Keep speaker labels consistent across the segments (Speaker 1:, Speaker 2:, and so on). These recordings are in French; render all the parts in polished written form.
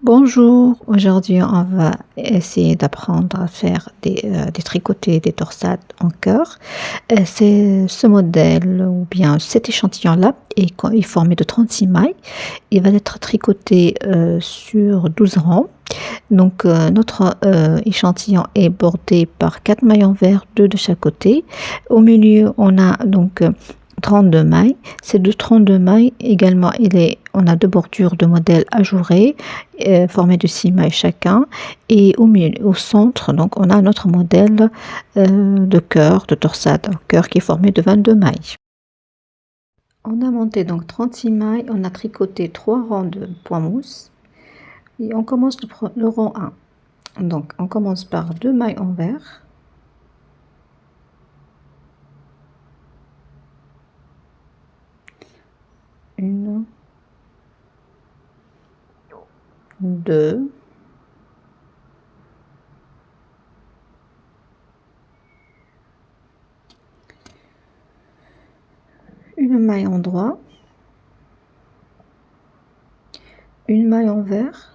Speaker 1: Bonjour, aujourd'hui on va essayer d'apprendre à faire des tricotés, des torsades en cœur. C'est ce modèle ou bien cet échantillon-là est formé de 36 mailles. Il va être tricoté sur 12 rangs. Donc notre échantillon est bordé par 4 mailles envers, 2 de chaque côté. Au milieu, on a donc 32 mailles. Ces 32 mailles également, on a deux bordures de modèle ajourés formées de 6 mailles chacun. Et au centre, donc, on a notre modèle de cœur, de torsade, cœur qui est formé de 22 mailles. On a monté donc 36 mailles, on a tricoté 3 rangs de point mousse et on commence le rang 1. Donc on commence par 2 mailles envers, une, deux, une maille endroit, une maille envers,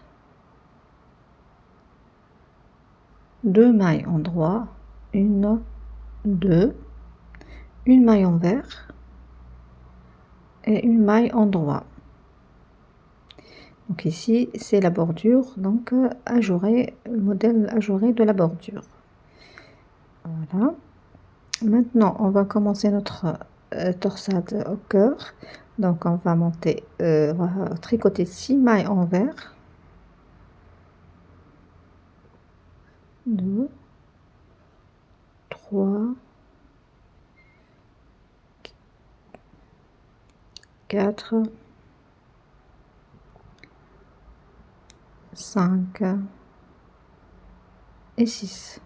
Speaker 1: 2 mailles endroit, une, deux, une maille envers et une maille endroit. Donc ici c'est la bordure, donc ajourée, le modèle ajouré de la bordure. Voilà. Maintenant on va commencer notre torsade au cœur. Donc on va monter, on va tricoter 6 mailles envers, 2, 3, 4, 5 et 6.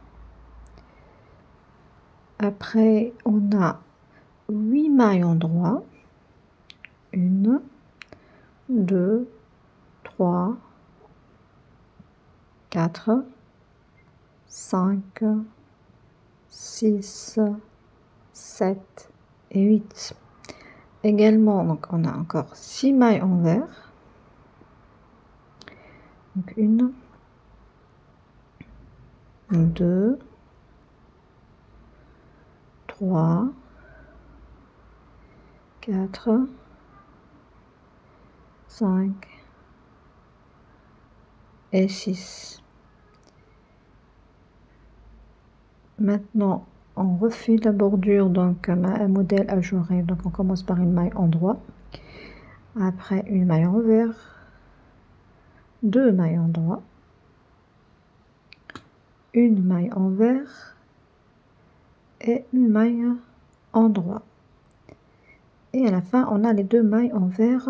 Speaker 1: Après, on a 8 mailles endroit. 1, 2, 3, 4, 5, 6, 7 et 8. Également, donc on a encore 6 mailles envers. Donc 1, 2, 3, 4, 5 et 6. Maintenant, on refait la bordure, donc un modèle ajouré. Donc on commence par une maille endroit, après une maille envers, 2 mailles endroit, une maille envers et une maille endroit. Et à la fin, on a les 2 mailles envers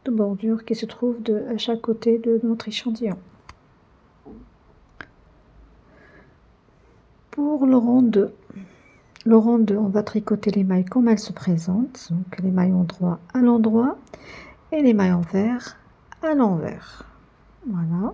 Speaker 1: de bordure qui se trouvent à chaque côté de notre échantillon. Pour le rang 2, on va tricoter les mailles comme elles se présentent, donc les mailles endroit à l'endroit et les mailles envers à l'envers. Voilà.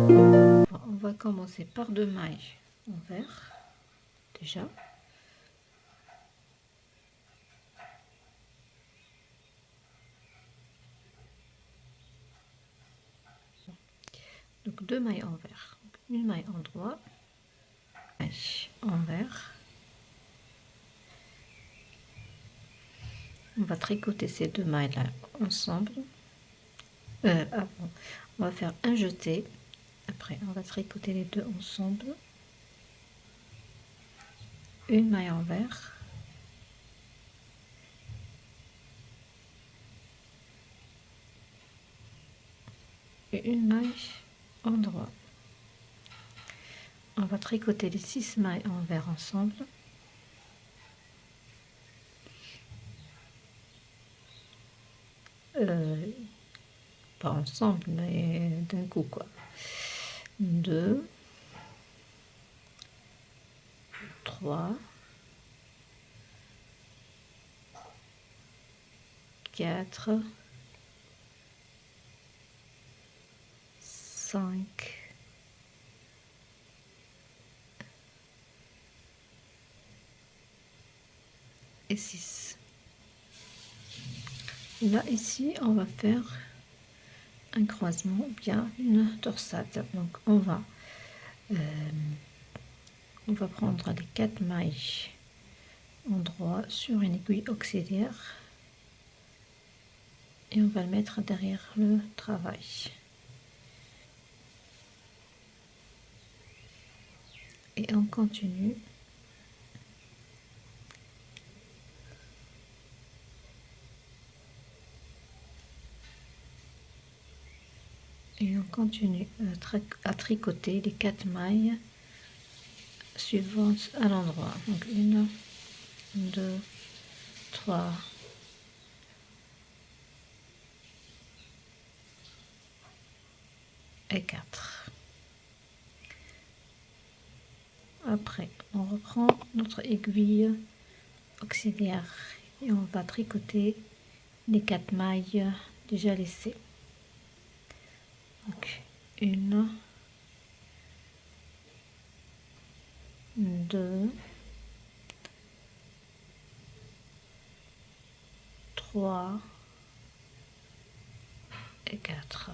Speaker 1: On va commencer par 2 mailles envers déjà. Donc 2 mailles envers, une maille en droit, maille envers. On va tricoter ces 2 mailles là ensemble. Avant, on va faire un jeté. Après, on va tricoter les deux ensemble. Une maille envers. Et une maille en droit. On va tricoter les 6 mailles envers ensemble. Pas ensemble, mais d'un coup quoi. 2, 3, 4, 5, et 6. Là, ici, on va faire un croisement ou bien une torsade. Donc, on va prendre les 4 mailles en droit sur une aiguille auxiliaire et on va le mettre derrière le travail. Et on continue. Et on continue à tricoter les 4 mailles suivantes à l'endroit. Donc 1, 2, 3, et 4. Après, on reprend notre aiguille auxiliaire et on va tricoter les 4 mailles déjà laissées. Donc 1, 2, 3 et 4.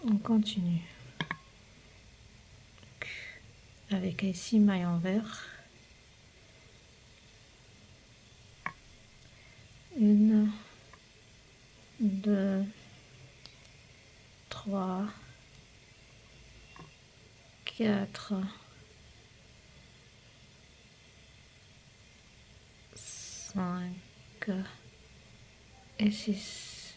Speaker 1: On continue avec les 6 mailles envers. 1, 2, 3, 4, 5 et 6.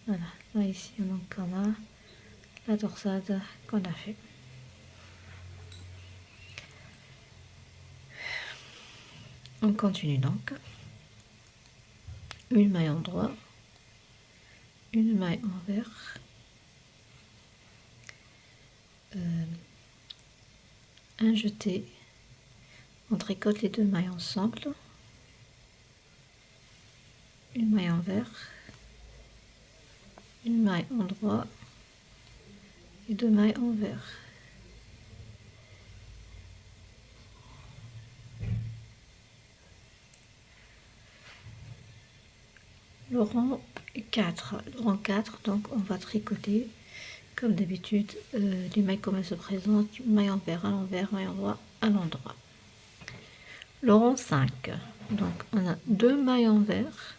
Speaker 1: Voilà, là ici donc on a la torsade qu'on a fait. On continue donc. Une maille en droit, une maille envers, un jeté. On tricote les 2 mailles ensemble, une maille envers, une maille en droit et 2 mailles envers. Le rang 4, donc on va tricoter comme d'habitude les mailles comme elles se présentent, maille envers à l'envers, maille en droit à l'endroit. Le rang 5, donc on a 2 mailles envers,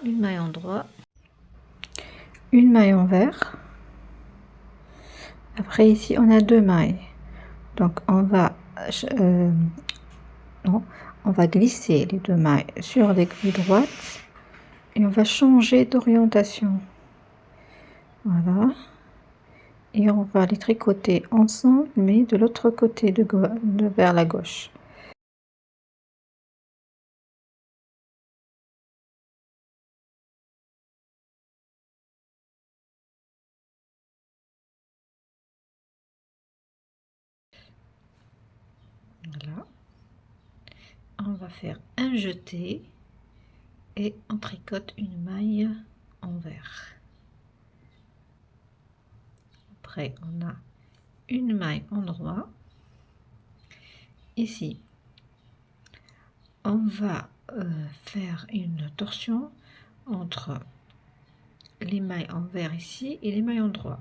Speaker 1: une maille en droit, une maille envers. Après ici on a 2 mailles, donc on va glisser les 2 mailles sur l'aiguille droite et on va changer d'orientation. Voilà, et on va les tricoter ensemble mais de l'autre côté vers la gauche. Voilà. On va faire un jeté et on tricote une maille envers. Après, on a une maille endroit. Ici, on va faire une torsion entre les mailles envers ici et les mailles endroit.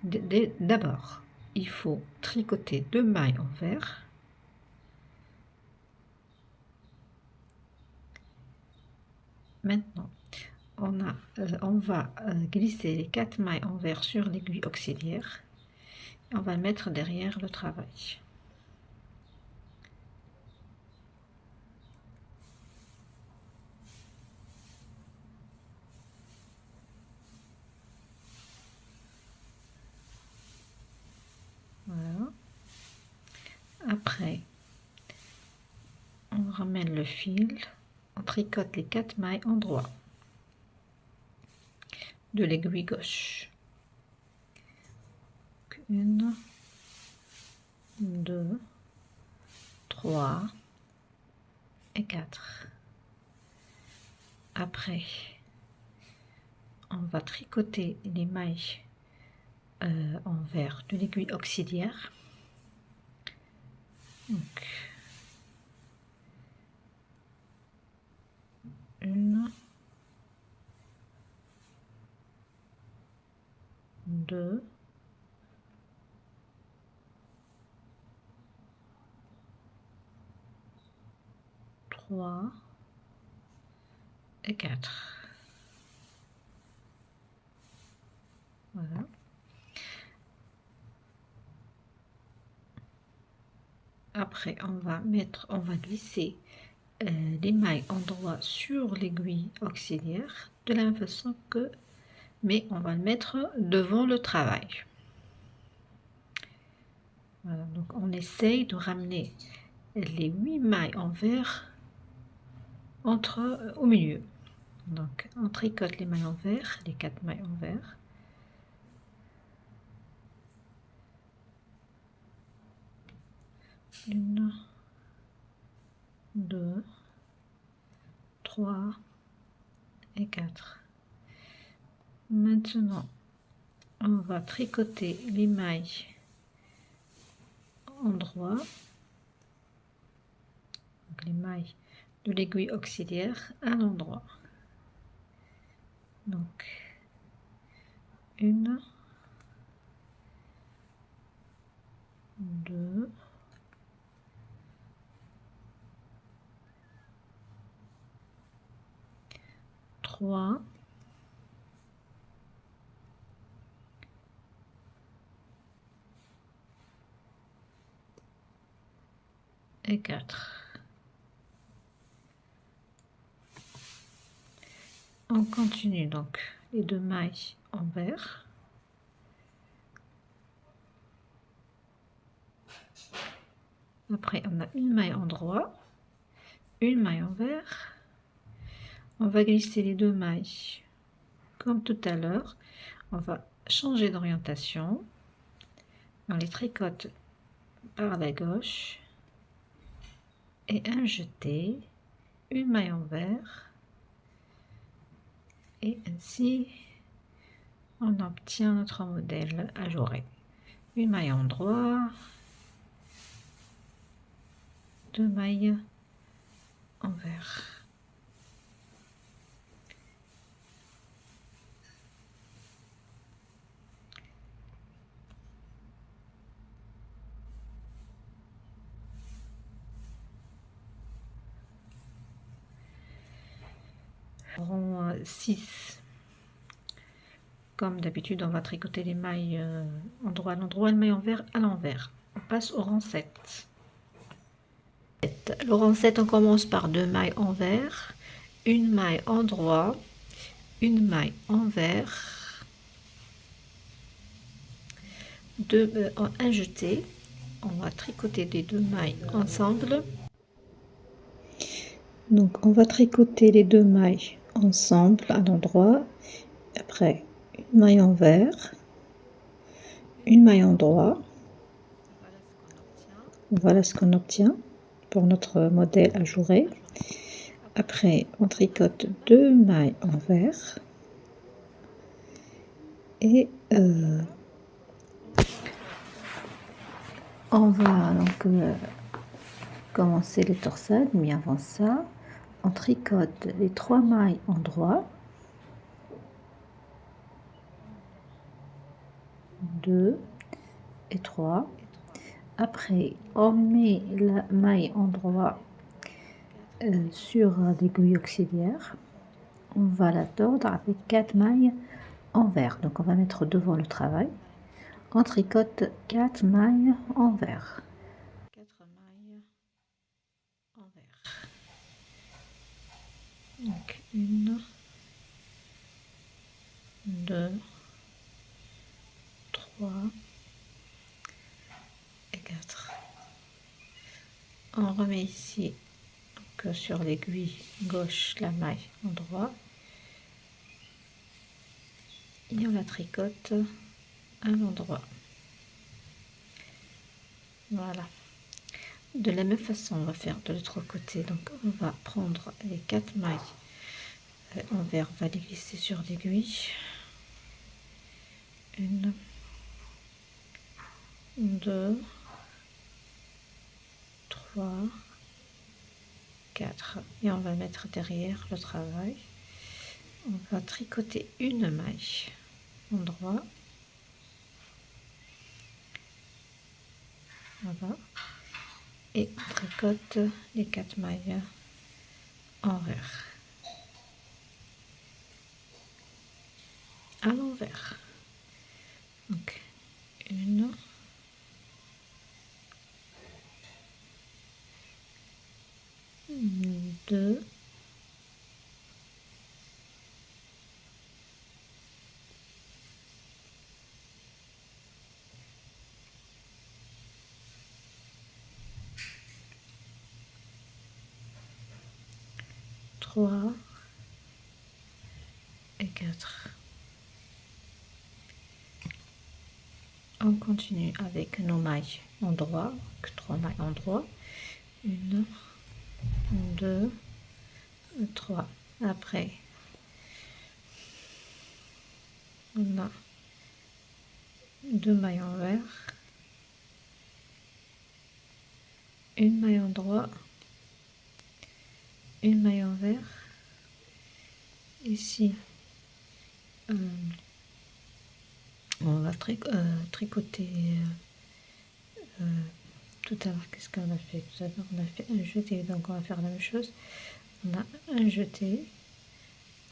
Speaker 1: D'abord, il faut tricoter 2 mailles envers. Maintenant, on va glisser les 4 mailles envers sur l'aiguille auxiliaire. Et on va le mettre derrière le travail. Voilà. Après, on ramène le fil, on tricote les 4 mailles endroit de l'aiguille gauche. 1, 2, 3 et 4. Après, on va tricoter les mailles envers de l'aiguille auxiliaire. Donc, 1, 2, 3 et 4. Voilà. Après, on va glisser les mailles endroit sur l'aiguille auxiliaire de la même façon que, mais on va le mettre devant le travail. Voilà, donc on essaye de ramener les 8 mailles envers au milieu. Donc on tricote les mailles envers, les 4 mailles envers. Une, 2, 3 et 4. Maintenant, on va tricoter les mailles endroit, donc les mailles de l'aiguille auxiliaire à l'endroit. Donc, 1, 2, 3, 4. On continue donc les 2 mailles envers. Après, on a une maille endroit, une maille envers. On va glisser les 2 mailles comme tout à l'heure. On va changer d'orientation. On les tricote par la gauche et un jeté, une maille envers, et ainsi on obtient notre modèle ajouré. Une maille endroit, 2 mailles envers. Rang 6. Comme d'habitude, on va tricoter les mailles endroit à l'endroit, une maille envers à l'envers. On passe au rang 7. Le rang 7, on commence par 2 mailles envers, une maille endroit, une maille envers, un jeté. On va tricoter les 2 mailles ensemble. Donc on va tricoter les 2 mailles ensemble à l'endroit. Après, une maille envers, une maille endroit. Voilà ce qu'on obtient. Voilà ce qu'on obtient pour notre modèle ajouré. Après, on tricote 2 mailles envers et on va donc commencer les torsades, mais avant ça, on tricote les 3 mailles en droit, 2 et 3. Après, on met la maille en droit sur l'aiguille auxiliaire. On va la tordre avec 4 mailles envers. Donc on va mettre devant le travail. On tricote 4 mailles envers. 4 mailles envers. Donc 1, 2, 3 et 4. On remet ici donc, sur l'aiguille gauche la maille en droit. Et on la tricote à l'endroit. Voilà. De la même façon, on va faire de l'autre côté. Donc, on va prendre les 4 mailles envers, on va les glisser sur l'aiguille. 1, 2, 3, 4. Et on va mettre derrière le travail. On va tricoter une maille en droit. Voilà. Et on tricote les 4 mailles envers. À l'envers. Donc, 1, 2, 3 et 4. On continue avec nos mailles en droit, 3 mailles en droit. 1, 2, 3. Après, on a 2 mailles envers, une maille en droit, une maille envers. Ici, on va tricoter tout à l'heure. Qu'est-ce qu'on a fait tout à l'heure? On a fait un jeté, donc on va faire la même chose. On a un jeté,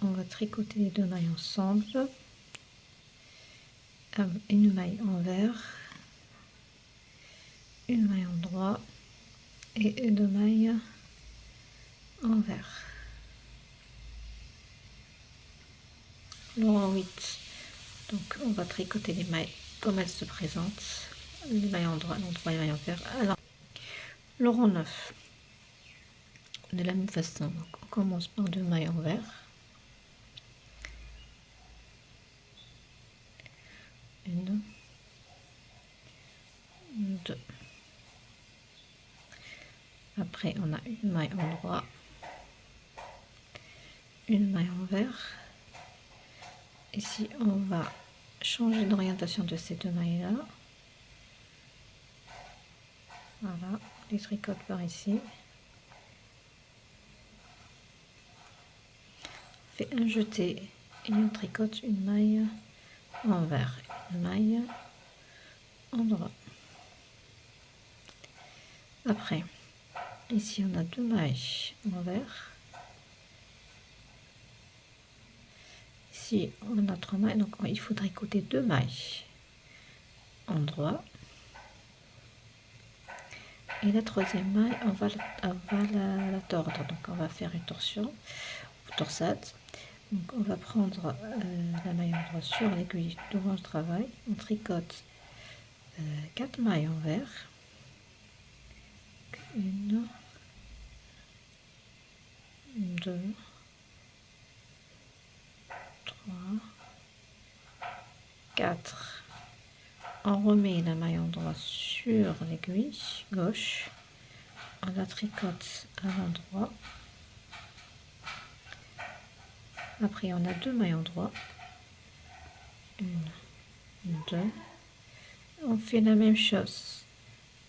Speaker 1: on va tricoter les 2 mailles ensemble, une maille envers, une maille en droit et 2 mailles envers. Le rang 8. Donc on va tricoter les mailles comme elles se présentent, les mailles en droit, l'endroit et les mailles envers. Alors, le rang 9. De la même façon, donc on commence par 2 mailles envers. 1, 2. Après, on a une maille en droit, une maille envers. Ici, on va changer d'orientation de ces 2 mailles-là. Voilà, on les tricote par ici. On fait un jeté et on tricote une maille envers, une maille en droit. Après, ici, on a 2 mailles envers. Ici, on a 3 mailles, donc il faut tricoter 2 mailles en droit. Et la 3e maille, on va la tordre. Donc, on va faire une torsion, ou torsade. Donc, on va prendre la maille en droit sur l'aiguille devant le travail. On tricote 4 mailles envers. 1, 2, 3, 4. On remet la maille endroit sur l'aiguille gauche, on la tricote à l'endroit. Après on a 2 mailles endroits, 1, 2. On fait la même chose,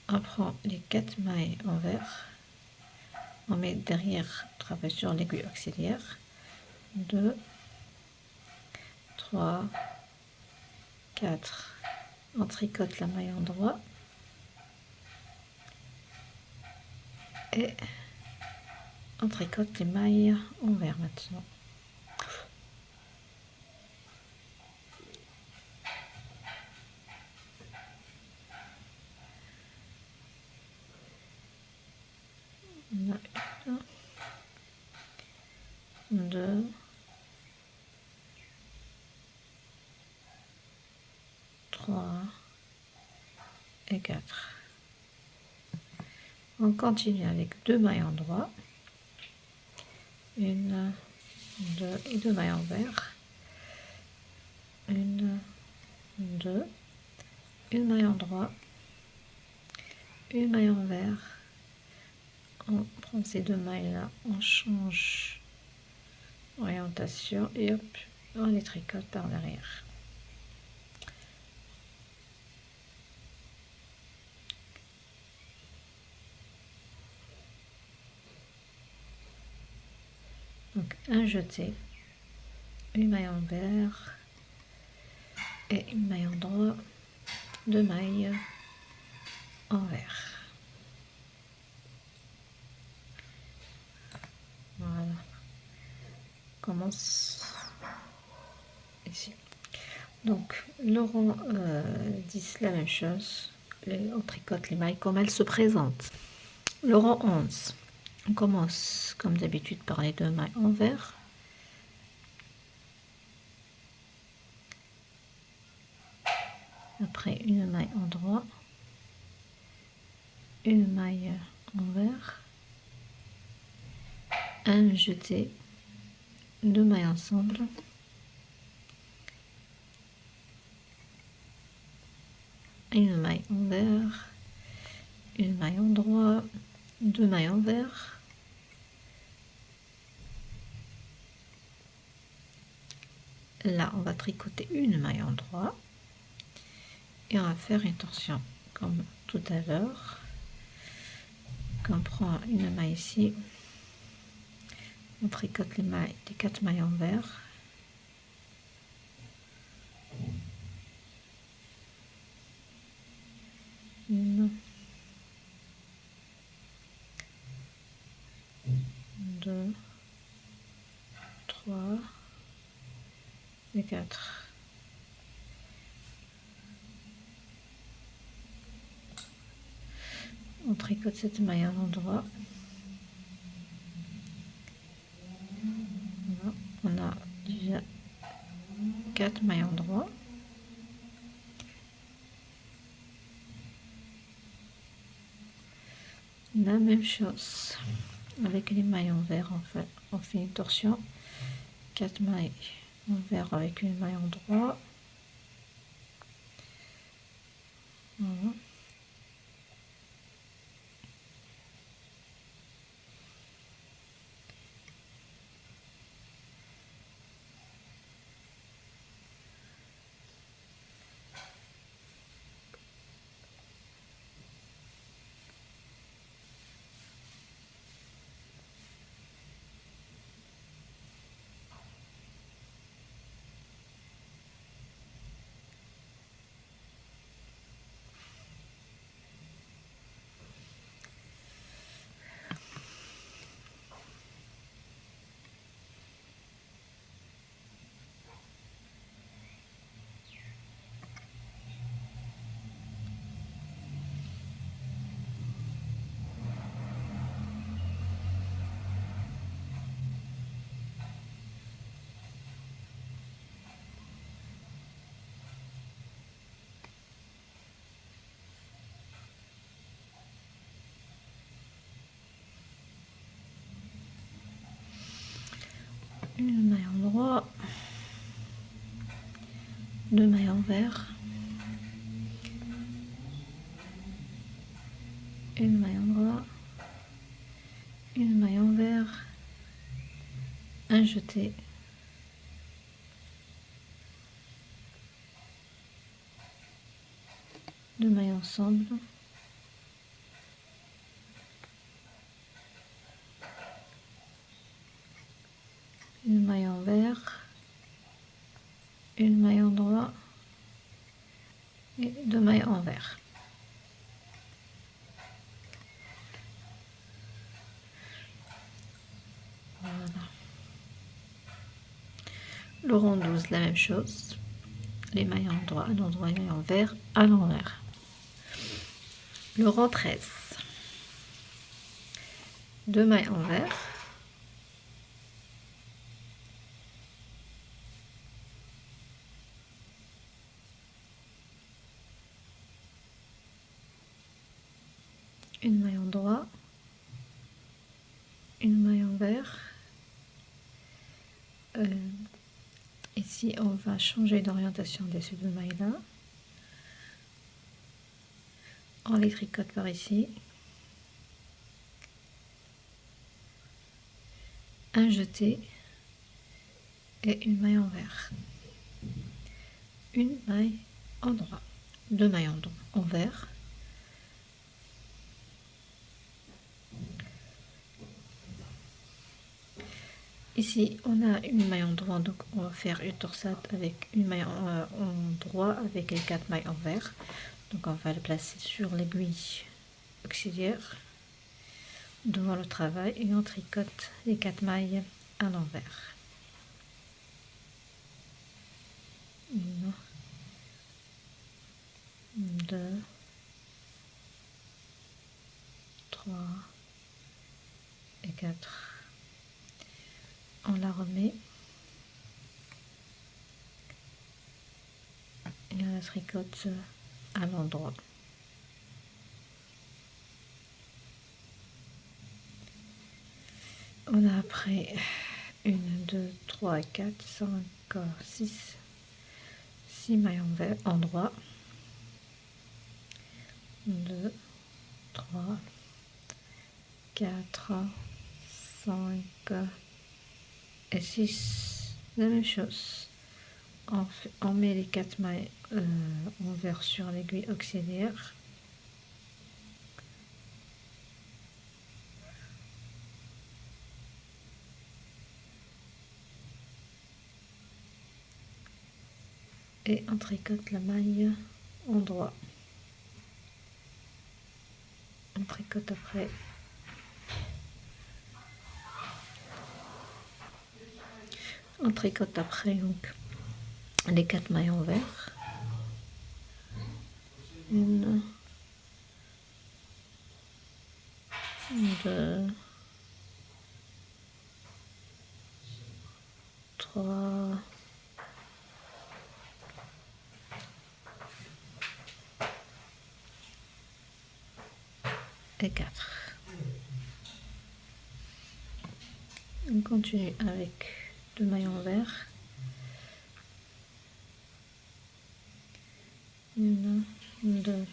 Speaker 1: on prend les 4 mailles envers, on met derrière, on travaille sur l'aiguille auxiliaire, 2, 3, 4, on tricote la maille endroit et on tricote les mailles envers maintenant. On a 1, 2, 3 et 4. On continue avec 2 mailles endroits, 1, 2 et 2 mailles envers, 1, 2, une maille endroit, une maille envers. On prend ces 2 mailles là, on change orientation et hop, on les tricote par derrière. Donc un jeté, une maille envers et une maille endroit, 2 mailles envers. Voilà. On commence ici. Donc le rang 10, la même chose. On tricote les mailles comme elles se présentent. Le rang 11, on commence comme d'habitude par les 2 mailles envers. Après une maille endroit, une maille envers, un jeté, 2 mailles ensemble, une maille envers, une maille endroit, 2 mailles envers, là on va tricoter une maille endroit et on va faire une torsion comme tout à l'heure. On prend une maille ici, on tricote les 4 mailles envers, une, 2, 3 et 4. On tricote cette maille à l'endroit. Voilà. On a déjà 4 mailles endroits. La même chose avec les mailles envers, on fait une torsion, 4 mailles envers avec une maille endroit. Voilà. Une maille endroit, 2 mailles envers, une maille endroit, une maille envers, un jeté, deux mailles ensemble, une maille envers, une maille endroit et deux mailles envers. Voilà. Le rang 12, la même chose. Les mailles endroit à l'endroit et les mailles envers à l'envers. Le rang 13. Deux mailles envers. Une maille endroit, une maille envers. Ici, on va changer d'orientation de ces deux mailles-là. On les tricote par ici. Un jeté et une maille envers. Une maille endroit. Deux mailles envers. Ici, on a une maille endroit, donc on va faire une torsade avec une maille endroit avec les quatre mailles envers. Donc on va le placer sur l'aiguille auxiliaire devant le travail et on tricote les quatre mailles à l'envers. Une, deux, trois et quatre. On la remet et on la tricote à l'endroit. On a après 1, 2, 3, 4, 5, 6 mailles endroit. 2, 3, 4, 5 et 6. La même chose. On met les 4 mailles envers sur l'aiguille auxiliaire. Et on tricote la maille endroit. On tricote après. On tricote après donc les 4 mailles envers. 1, 2, 3, et 4. On continue avec deux mailles envers. 1, 2,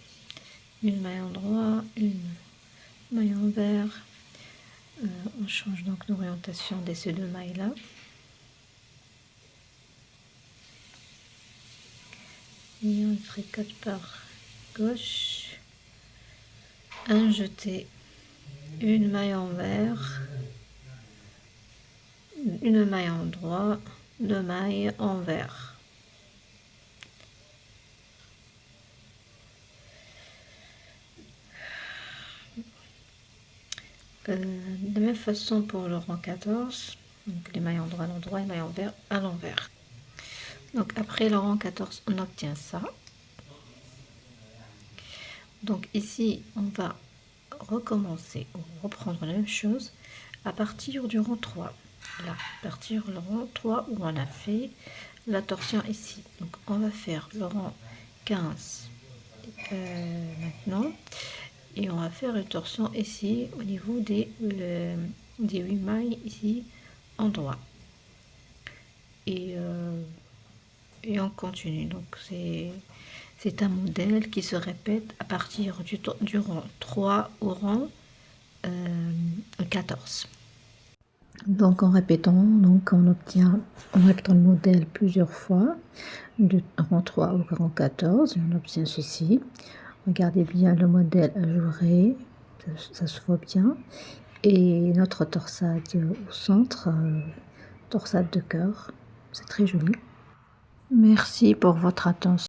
Speaker 1: une maille endroit, une maille envers. On change donc l'orientation de ces deux mailles là. Et on tricote par gauche, un jeté, une maille envers, une maille endroit, deux mailles envers. De la même façon pour le rang 14, donc les mailles endroit à l'endroit et les mailles envers à l'envers. Donc après le rang 14, on obtient ça. Donc ici, on va recommencer, ou reprendre la même chose à partir du rang 3. Là, à partir du rang 3 où on a fait la torsion ici. Donc on va faire le rang 15 maintenant. Et on va faire une torsion ici au niveau des 8 mailles ici endroit. Et on continue. Donc c'est C'est un modèle qui se répète à partir du rang 3 au rang 14. Donc en répétant, on répétant le modèle plusieurs fois, du rang 3 au rang 14, et on obtient ceci. Regardez bien le modèle ajouré, ça se voit bien. Et notre torsade au centre, torsade de cœur, c'est très joli. Merci pour votre attention.